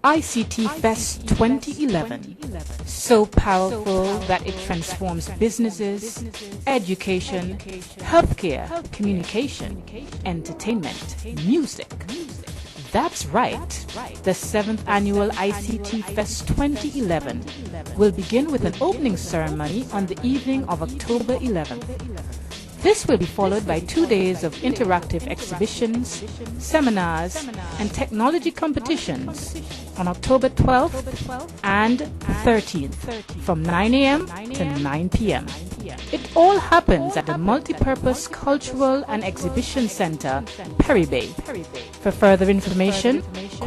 ICTFEST 2011. So powerful that it transforms businesses, education, healthcare, communication, entertainment, music. That's right. The 7th annual ICTFEST 2011 will begin with an opening ceremony on the evening of October 11th. This will be followed by 2 days of interactive exhibitions, seminars, and technology competitions on October 12th and 13th from 9 a.m. to 9 p.m. It all happens at the Multipurpose Cultural and Exhibition Center, Perry Bay. For further information,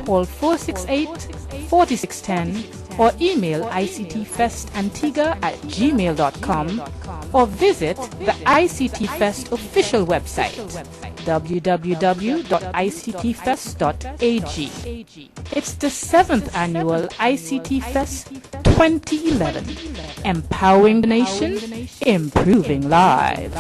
call 468-4610 or email ictfestantigua@gmail.com or visit the ICTFEST official website, www.ictfest.ag. It's the 7th annual ICTFEST 2011, empowering the nation, improving lives.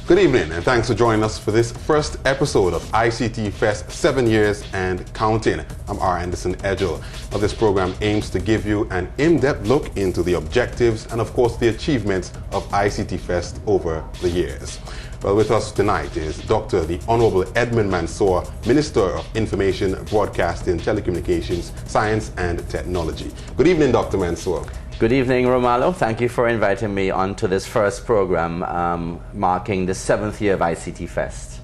Good evening, and thanks for joining us for this first episode of ICTFEST 7 years and counting. I'm R. Anderson Edgell. Now, this program aims to give you an in-depth look into the objectives and, of course, the achievements of ICTFEST over the years. Well, with us tonight is Dr. the Honorable Edmond Mansoor, Minister of Information, Broadcasting, Telecommunications, Science and Technology. Good evening, Dr. Mansoor. Good evening, Romalo. Thank you for inviting me onto this first program marking the 7th year of ICTFEST.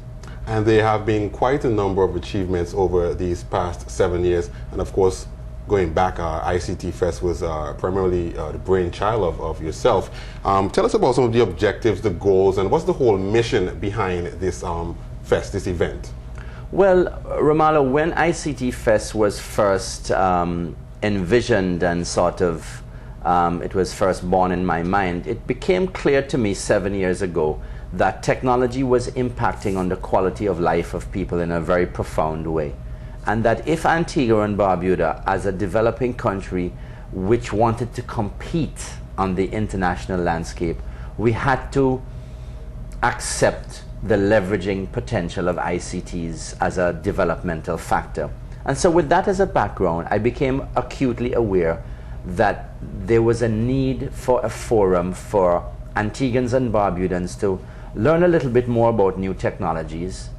And there have been quite a number of achievements over these past 7 years. And of course, going back, ICTFEST was primarily the brainchild of yourself. Tell us about some of the objectives, the goals, and what's the whole mission behind this fest, this event? Well, Romalo, when ICTFEST was first envisioned and sort of it was first born in my mind, it became clear to me 7 years ago that technology was impacting on the quality of life of people in a very profound way. And that if Antigua and Barbuda, as a developing country which wanted to compete on the international landscape, we had to accept the leveraging potential of ICTs as a developmental factor. And so with that as a background, I became acutely aware that there was a need for a forum for Antiguans and Barbudans to learn a little bit more about new technologies.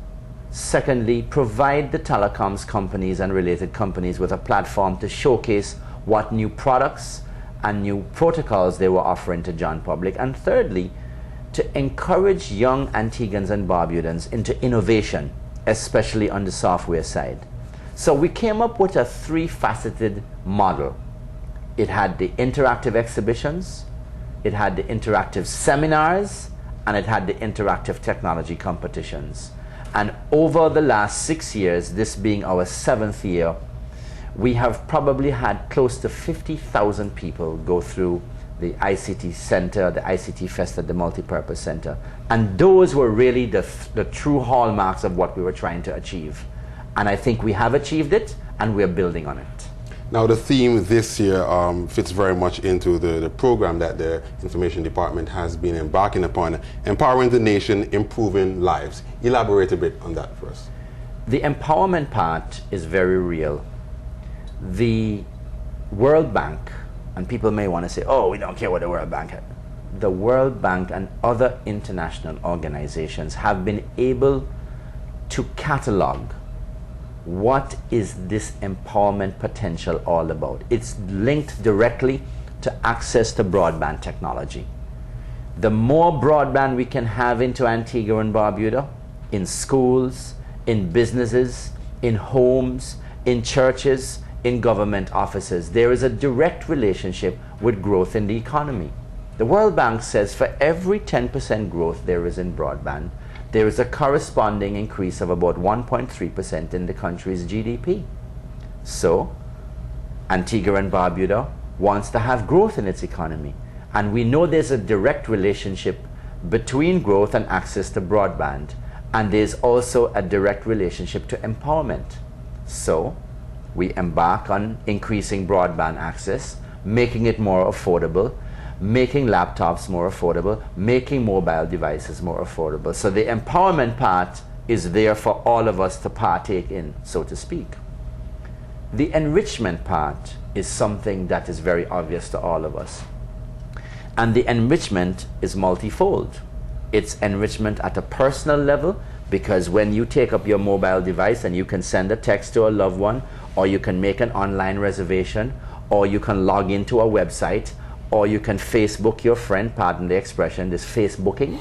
Secondly, provide the telecoms companies and related companies with a platform to showcase what new products and new protocols they were offering to John public. And thirdly, to encourage young Antiguans and Barbudans into innovation, especially on the software side. So we came up with a three-faceted model. It had the interactive exhibitions, it had the interactive seminars, and it had the interactive technology competitions. And over the last 6 years, this being our 7th year, we have probably had close to 50,000 people go through the ICT Center, the ICTFEST at the Multipurpose Center. And those were really the true hallmarks of what we were trying to achieve. And I think we have achieved it, and we're building on it. Now, the theme this year fits very much into the program that the Information Department has been embarking upon, empowering the nation, improving lives. Elaborate a bit on that for us. The empowerment part is very real. The World Bank, and people may want to say, oh, we don't care what the World Bank has. The World Bank and other international organizations have been able to catalog what is this empowerment potential all about. It's linked directly to access to broadband technology. The more broadband we can have into Antigua and Barbuda, in schools, in businesses, in homes, in churches, in government offices, there is a direct relationship with growth in the economy. The World Bank says for every 10% growth there is in broadband, there is a corresponding increase of about 1.3% in the country's GDP. So, Antigua and Barbuda wants to have growth in its economy. And we know there's a direct relationship between growth and access to broadband. And there's also a direct relationship to empowerment. So, we embark on increasing broadband access, making it more affordable, making laptops more affordable, making mobile devices more affordable. So the empowerment part is there for all of us to partake in, so to speak. The enrichment part is something that is very obvious to all of us. And the enrichment is multifold. It's enrichment at a personal level, because when you take up your mobile device and you can send a text to a loved one, or you can make an online reservation, or you can log into a website, or you can Facebook your friend, pardon the expression, this Facebooking,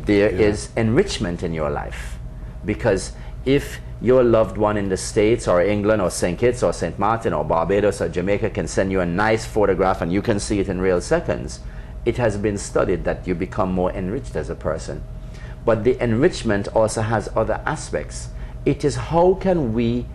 there is enrichment in your life. Because if your loved one in the States or England or St. Kitts or St. Martin or Barbados or Jamaica can send you a nice photograph and you can see it in real seconds, it has been studied that you become more enriched as a person. But the enrichment also has other aspects. It is how can we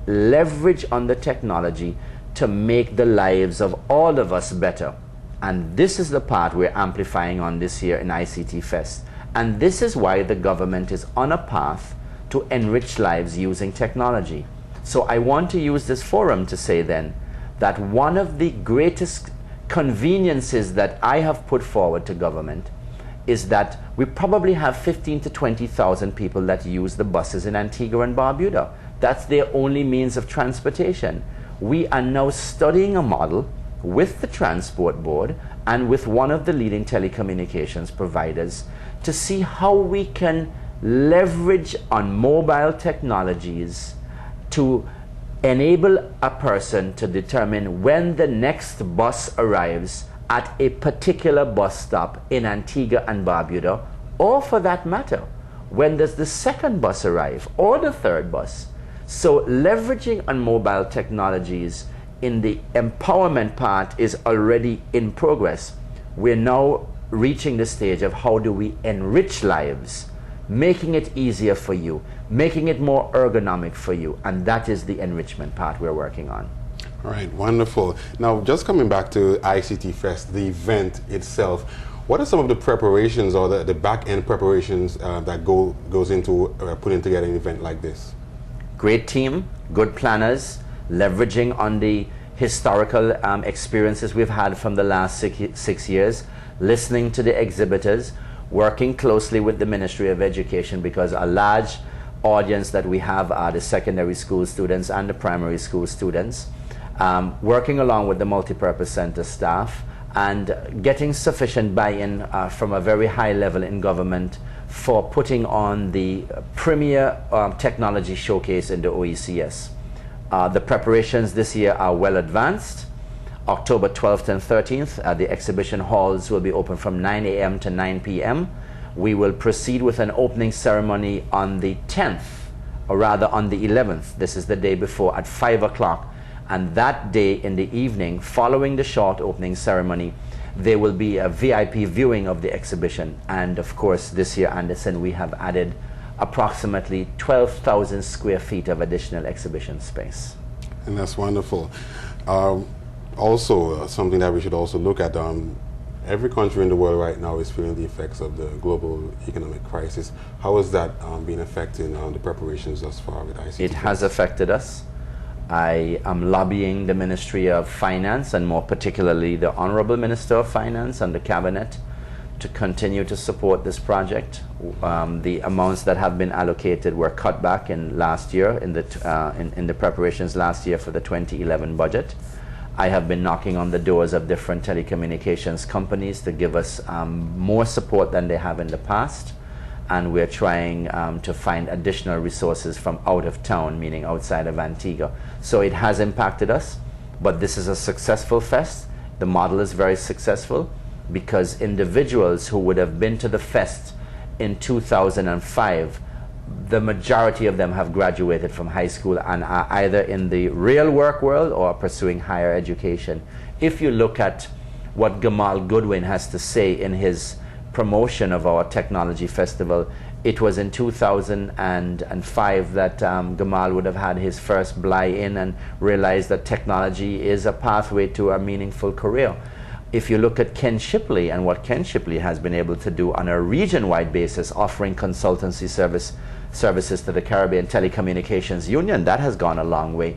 leverage on the technology to make the lives of all of us better. And this is the part we're amplifying on this year in ICTFEST. And this is why the government is on a path to enrich lives using technology. So I want to use this forum to say then that one of the greatest conveniences that I have put forward to government is that we probably have 15 to 20,000 people that use the buses in Antigua and Barbuda. That's their only means of transportation. We are now studying a model with the Transport Board and with one of the leading telecommunications providers to see how we can leverage on mobile technologies to enable a person to determine when the next bus arrives at a particular bus stop in Antigua and Barbuda, or for that matter, when does the second bus arrive or the third bus. So leveraging on mobile technologies in the empowerment part is already in progress. We're now reaching the stage of how do we enrich lives, making it easier for you, making it more ergonomic for you, and that is the enrichment part we're working on. All right, wonderful. Now, just coming back to ICTFEST, the event itself, what are some of the preparations or the back-end preparations that goes into putting together an event like this? Great team, good planners, leveraging on the historical experiences we've had from the last 6 years, listening to the exhibitors, working closely with the Ministry of Education, because a large audience that we have are the secondary school students and the primary school students, working along with the multipurpose center staff and getting sufficient buy-in from a very high level in government for putting on the premier technology showcase in the OECS. The preparations this year are well advanced. October 12th and 13th, the exhibition halls will be open from 9 a.m. to 9 p.m. We will proceed with an opening ceremony on the 10th, or rather on the 11th. This is the day before, at 5 o'clock. And that day in the evening, following the short opening ceremony, there will be a VIP viewing of the exhibition. And of course, this year, Anderson, we have added approximately 12,000 square feet of additional exhibition space. And that's wonderful. Also, something that we should also look at, every country in the world right now is feeling the effects of the global economic crisis. How has that been affecting the preparations thus far with ICT? It has affected us. I am lobbying the Ministry of Finance, and more particularly the Honorable Minister of Finance and the Cabinet, to continue to support this project. The amounts that have been allocated were cut back in last year, in the preparations last year for the 2011 budget. I have been knocking on the doors of different telecommunications companies to give us more support than they have in the past. And we're trying to find additional resources from out of town, meaning outside of Antigua. So it has impacted us, but this is a successful fest. The model is very successful because individuals who would have been to the fest in 2005, the majority of them have graduated from high school and are either in the real work world or pursuing higher education. If you look at what Gamal Goodwin has to say in his promotion of our technology festival, it was in 2005 that Gamal would have had his first buy-in and realized that technology is a pathway to a meaningful career. If you look at Ken Shipley and what Ken Shipley has been able to do on a region-wide basis, offering consultancy services to the Caribbean Telecommunications Union, that has gone a long way.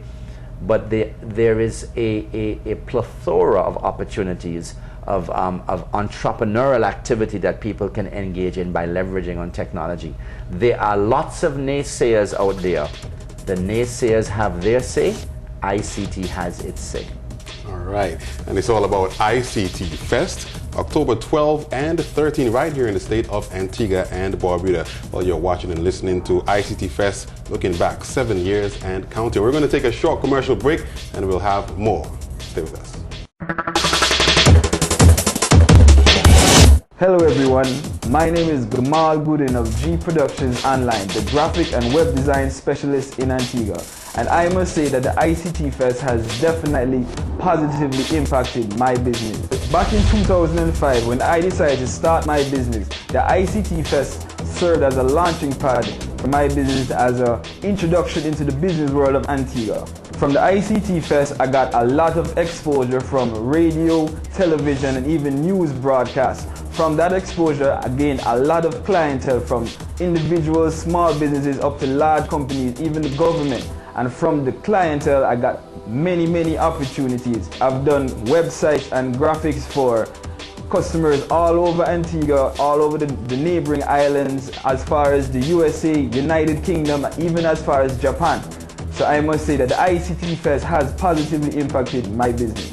But there is a plethora of opportunities of entrepreneurial activity that people can engage in by leveraging on technology. There are lots of naysayers out there. The naysayers have their say, ICT has its say. All right, and it's all about ICT Fest, October 12 and 13, right here in the state of Antigua and Barbuda. While you're watching and listening to ICT Fest, looking back 7 years and counting. We're going to take a short commercial break, and we'll have more. Stay with us. Hello everyone, my name is Gamal Goodin of G Productions Online, the graphic and web design specialist in Antigua. And I must say that the ICT Fest has definitely positively impacted my business. Back in 2005, when I decided to start my business, the ICT Fest served as a launching pad for my business as an introduction into the business world of Antigua. From the ICT Fest, I got a lot of exposure from radio, television, and even news broadcasts. From that exposure, I gained a lot of clientele from individuals, small businesses, up to large companies, even the government. And from the clientele, I got many opportunities. I've done websites and graphics for customers all over Antigua, all over the neighboring islands, as far as the USA, United Kingdom, even as far as Japan. So I must say that the ICT Fest has positively impacted my business.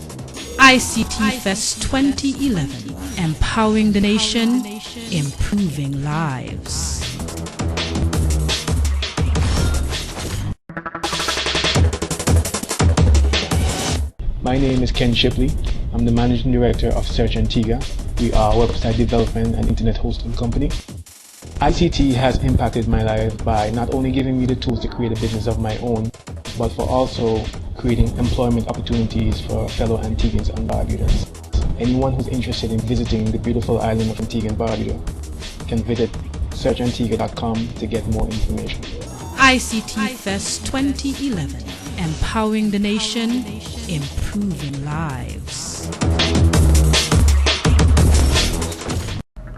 ICT Fest 2011, empowering the nation, improving lives. My name is Ken Shipley. I'm the Managing Director of Search Antigua. We are a website development and internet hosting company. ICT has impacted my life by not only giving me the tools to create a business of my own, but for also creating employment opportunities for fellow Antiguans and Barbudans. Anyone who's interested in visiting the beautiful island of Antigua and Barbuda can visit searchantigua.com to get more information. ICT Fest 2011, empowering the nation, improving lives.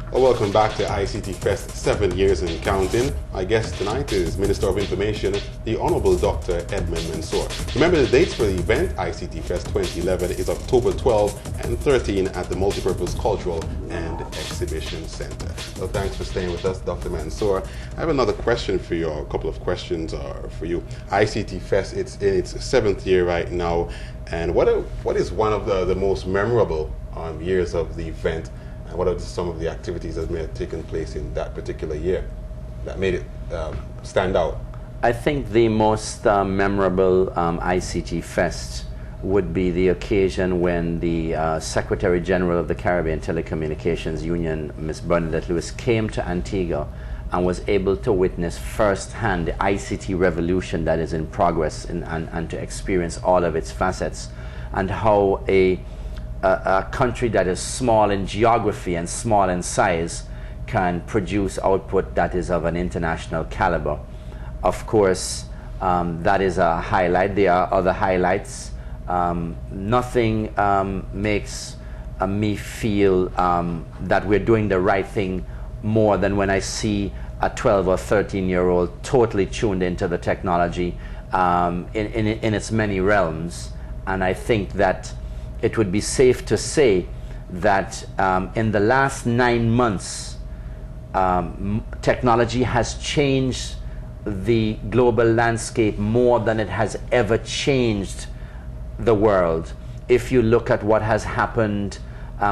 Well, welcome back to ICT Fest 7 years and counting. My guest tonight is Minister of Information, the Honorable Dr. Edmond Mansoor. Remember the dates for the event, ICT Fest 2011 is October 12 and 13 at the Multipurpose Cultural and Exhibition Center. So thanks for staying with us, Dr. Mansoor. I have another question for you, or a couple of questions for you. ICT Fest, it's in its 7th year right now, and what is one of the most memorable years of the event? And what are some of the activities that may have taken place in that particular year that made it stand out? I think the most memorable ICT Fest would be the occasion when the Secretary General of the Caribbean Telecommunications Union, Ms. Bernadette Lewis, came to Antigua and was able to witness firsthand the ICT revolution that is in progress and to experience all of its facets, and how a country that is small in geography and small in size can produce output that is of an international caliber. Of course, that is a highlight. There are other highlights. Nothing makes me feel that we're doing the right thing more than when I see a 12 or 13-year-old totally tuned into the technology in its many realms. And I think that it would be safe to say that in the last 9 months, technology has changed the global landscape more than it has ever changed the world. If you look at what has happened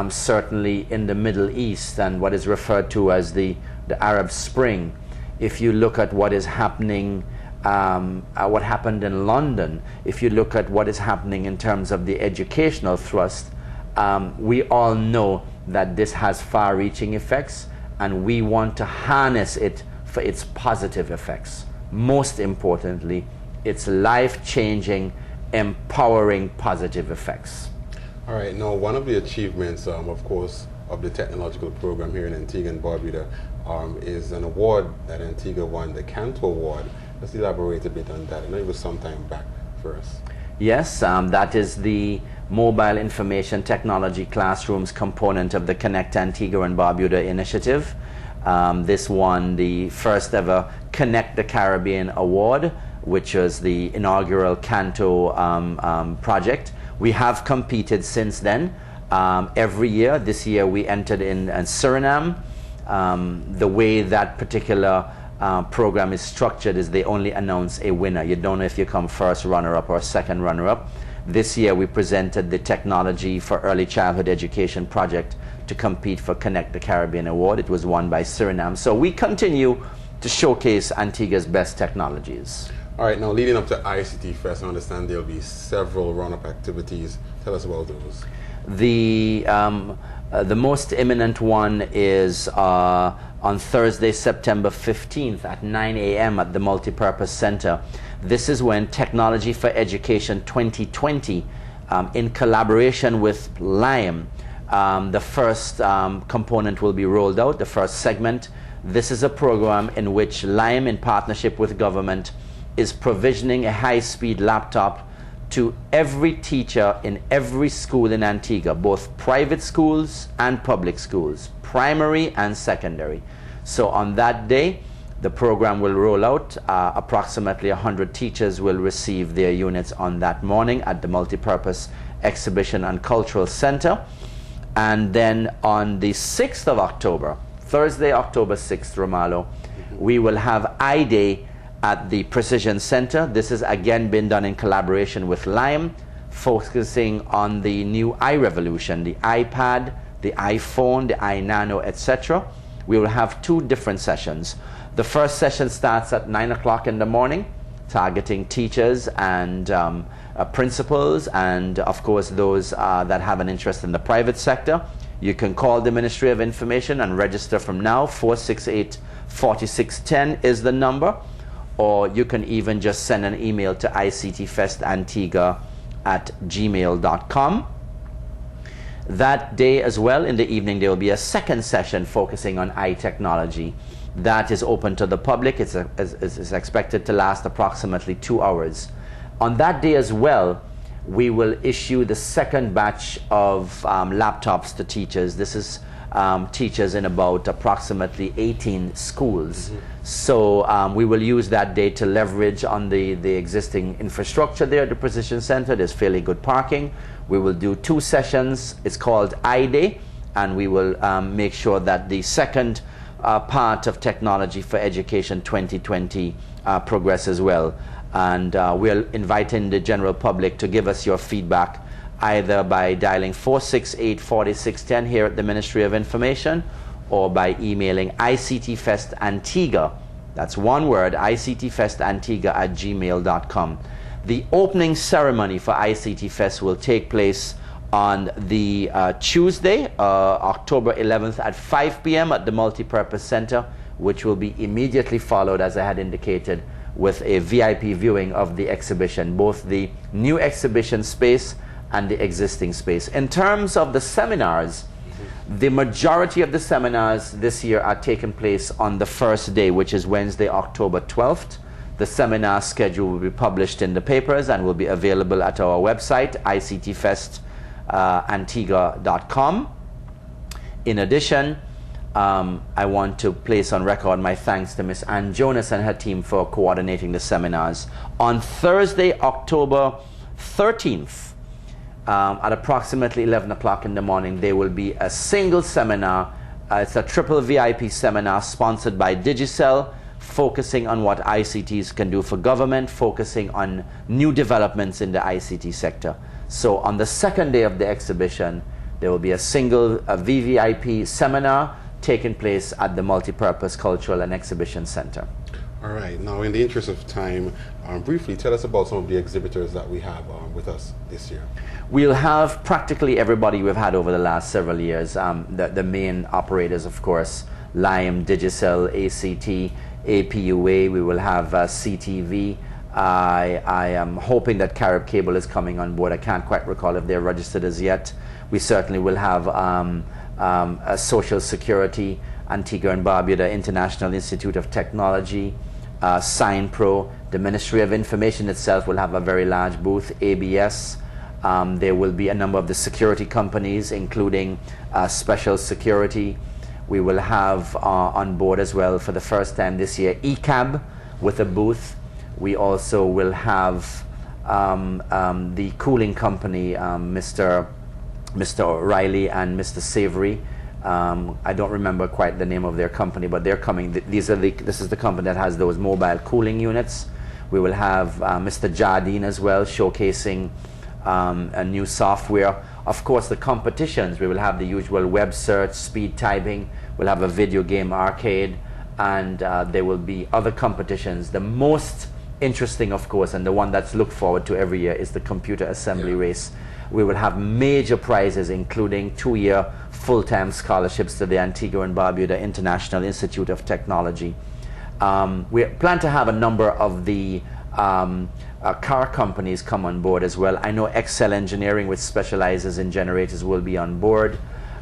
certainly in the Middle East and what is referred to as the Arab Spring, if you look at what is happening what happened in London, if you look at what is happening in terms of the educational thrust, we all know that this has far-reaching effects, and we want to harness it for its positive effects. Most importantly, its life-changing, empowering positive effects. All right, now one of the achievements, of course, of the technological program here in Antigua and Barbuda is an award that Antigua won, the Canto Award. Let's elaborate a bit on that. I know it was some time back for us. Yes, that is the Mobile Information Technology Classrooms component of the Connect Antigua and Barbuda initiative. This won the first ever Connect the Caribbean Award, which was the inaugural Canto project. We have competed since then. every year. This year we entered in Suriname. The way that particular program is structured is they only announce a winner. You don't know if you come first runner-up or second runner-up. This year we presented the Technology for Early Childhood Education project to compete for Connect the Caribbean Award. It was won by Suriname. So we continue to showcase Antigua's best technologies. All right, now leading up to ICT Fest, I understand there'll be several run-up activities. Tell us about those. The most imminent one is on Thursday, September 15th at 9 a.m. at the Multipurpose Center. This is when Technology for Education 2020, in collaboration with LIME, the first component will be rolled out, the first segment. This is a program in which LIME, in partnership with government, is provisioning a high-speed laptop to every teacher in every school in Antigua, both private schools and public schools, primary and secondary. So on that day, the program will roll out. Approximately 100 teachers will receive their units on that morning at the Multipurpose Exhibition and Cultural Center. And then on the 6th of October, Thursday, October 6th, Romalo, we will have I-Day at the Precision Center. This has again been done in collaboration with LIME, focusing on the new iRevolution, the iPad, the iPhone, the iNano, etc. We will have two different sessions. The first session starts at 9 o'clock in the morning, targeting teachers and principals, and of course those that have an interest in the private sector. You can call the Ministry of Information and register from now. 468-4610 is the number. Or you can even just send an email to ictfestantigua@gmail.com. That day as well, in the evening, there will be a second session focusing on iTechnology. That is open to the public. It's expected to last approximately 2 hours. On that day as well, we will issue the second batch of laptops to teachers. This is teachers in about approximately 18 schools. So we will use that day to leverage on the existing infrastructure there at the Precision Center. There's fairly good parking. We will do 2 sessions. It's called I-Day, and we will make sure that the second part of Technology for Education 2020 progresses well. And we're inviting the general public to give us your feedback either by dialing 468-4610 here at the Ministry of Information, or by emailing ICTFESTAntigua, that's one word, ICTFESTAntigua@gmail.com. The opening ceremony for ICT Fest will take place on the Tuesday, October 11th at 5 p.m. at the Multipurpose Center, which will be immediately followed, as I had indicated, with a VIP viewing of the exhibition, both the new exhibition space and the existing space. In terms of the seminars, the majority of the seminars this year are taking place on the first day, which is Wednesday, October 12th. The seminar schedule will be published in the papers and will be available at our website, ICTFESTAntigua.com. In addition, I want to place on record my thanks to Miss Ann Jonas and her team for coordinating the seminars. On Thursday, October 13th, at approximately 11 o'clock in the morning, there will be a single seminar. It's a triple VIP seminar sponsored by Digicel, focusing on what ICTs can do for government, focusing on new developments in the ICT sector. So on the second day of the exhibition, there will be a single VVIP seminar taking place at the Multipurpose Cultural and Exhibition Center. All right, now in the interest of time, briefly tell us about some of the exhibitors that we have with us this year. We'll have practically everybody we've had over the last several years. The main operators, of course, LIME, Digicel, ACT, APUA. We will have CTV. I am hoping that Carib Cable is coming on board. I can't quite recall if they're registered as yet. We certainly will have Social Security, Antigua and Barbuda International Institute of Technology, SignPro. The Ministry of Information itself will have a very large booth, ABS. There will be a number of the security companies, including Special Security. We will have on board as well for the first time this year ECAB with a booth. We also will have the cooling company, Mr. Mr. O'Reilly and Mr. Savory. I don't remember quite the name of their company, but they're coming. This is the company that has those mobile cooling units. We will have Mr. Jardine as well, showcasing a new software. Of course, the competitions, we will have the usual web search, speed typing, we'll have a video game arcade, and there will be other competitions. The most interesting, of course, and the one that's looked forward to every year is the computer assembly race. We will have major prizes, including 2-year full-time scholarships to the Antigua and Barbuda International Institute of Technology. We plan to have a number of the car companies come on board as well. I know Excel Engineering, which specializes in generators, will be on board.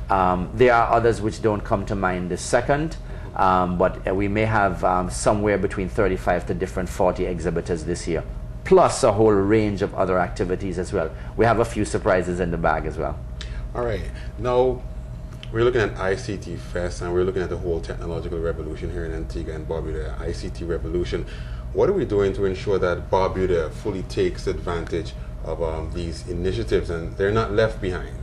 There are others which don't come to mind this second, but we may have somewhere between 35 to different 40 exhibitors this year, plus a whole range of other activities as well. We have a few surprises in the bag as well. All right. Now, we're looking at ICTFEST, and we're looking at the whole technological revolution here in Antigua and Barbuda, ICT revolution. What are we doing to ensure that Barbuda fully takes advantage of these initiatives and they're not left behind?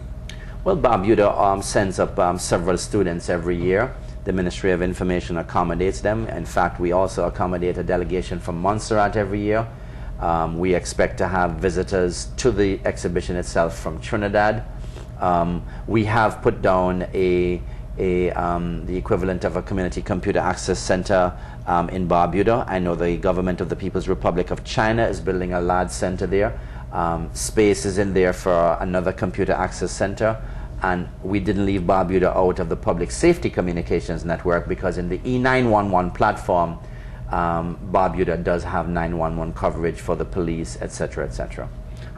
Well, Barbuda sends up several students every year. The Ministry of Information accommodates them. In fact, we also accommodate a delegation from Mansoor every year. We expect to have visitors to the exhibition itself from Trinidad. We have put down the equivalent of a community computer access center in Barbuda. I know the government of the People's Republic of China is building a large center there. Space is in there for another computer access center. And we didn't leave Barbuda out of the public safety communications network, because in the E911 platform, Barbuda does have 911 coverage for the police, etc., etc.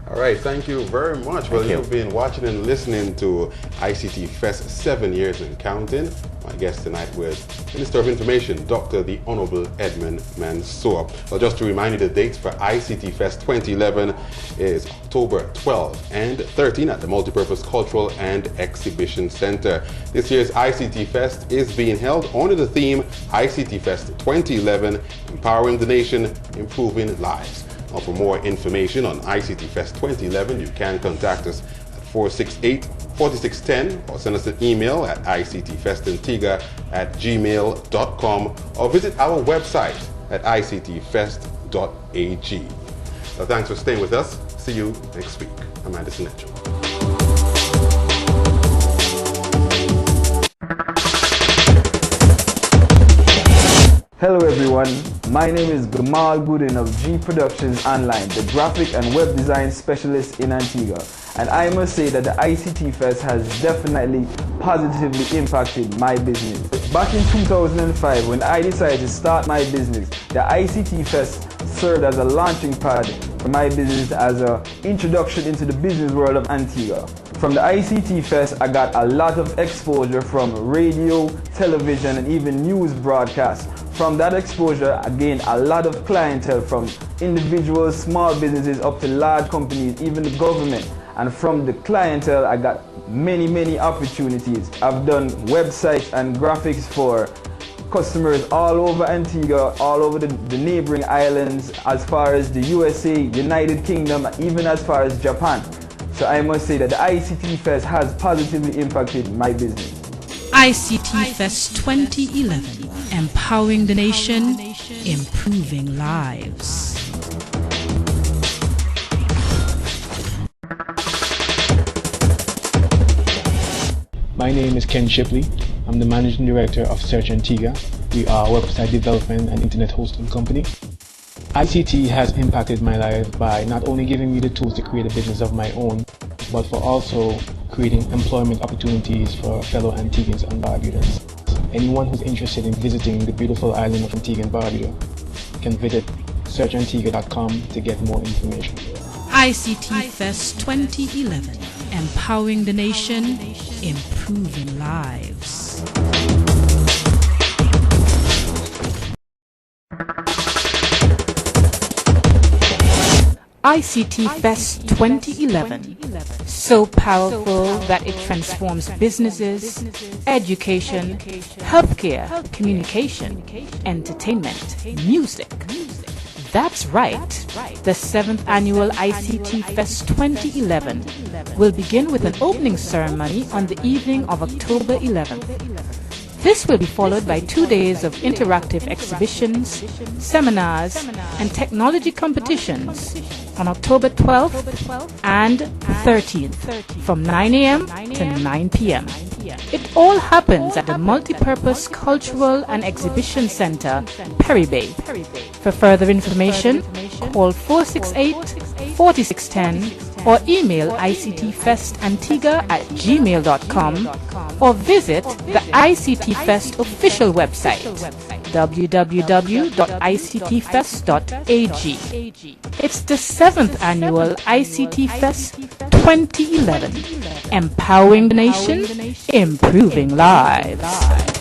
All right, thank you very much. Well, you've been watching and listening to ICTFEST 7 years and counting. My guest tonight was Minister of Information, Dr. the Honorable Edmond Mansoor. Well, just to remind you, the dates for ICTFEST 2011 is October 12 and 13 at the Multipurpose Cultural and Exhibition Center. This year's ICTFEST is being held under the theme ICTFEST 2011, Empowering the Nation, Improving Lives. Now, for more information on ICTFEST 2011, you can contact us at 468-4610 or send us an email at ictfestantigua@gmail.com or visit our website at ictfest.ag. So thanks for staying with us. See you next week. I'm Anderson Edgell. Hello everyone, my name is Gamal Gooden of G Productions Online, the graphic and web design specialist in Antigua. And I must say that the ICTFEST has definitely positively impacted my business. Back in 2005, when I decided to start my business, the ICTFEST served as a launching pad for my business, as an introduction into the business world of Antigua. From the ICTFEST, I got a lot of exposure from radio, television, and even news broadcasts. From that exposure, I gained a lot of clientele from individuals, small businesses, up to large companies, even the government. And from the clientele, I got many opportunities. I've done websites and graphics for customers all over Antigua, all over the neighboring islands, as far as the USA, United Kingdom, even as far as Japan. So I must say that the ICTFEST has positively impacted my business. ICTFEST 2011, empowering the nation, improving lives. My name is Ken Shipley. I'm the Managing Director of Search Antigua. We are a website development and internet hosting company. ICT has impacted my life by not only giving me the tools to create a business of my own, but for also creating employment opportunities for fellow Antiguans and Barbudans. Anyone who's interested in visiting the beautiful island of Antigua and Barbuda can visit searchantigua.com to get more information. ICTFEST 2011, empowering the nation, improving lives. ICTFEST 2011, so powerful that it transforms businesses, education, healthcare, communication, entertainment, music. That's right. The 7th annual ICT Fest 2011 will begin with an opening ceremony on the evening of October 11th. This will be followed by 2 days of interactive exhibitions, seminars, and technology competitions on October 12th and 13th from 9 a.m. to 9 p.m. It all happens at the Multipurpose Cultural and Exhibition Center, Perry Bay. For further information, call 468-4610 or email ictfestantigua@gmail.com or visit the ICT Fest official website, www.ictfest.ag. It's the 7th annual ICT Fest 2011, empowering the nation, improving lives.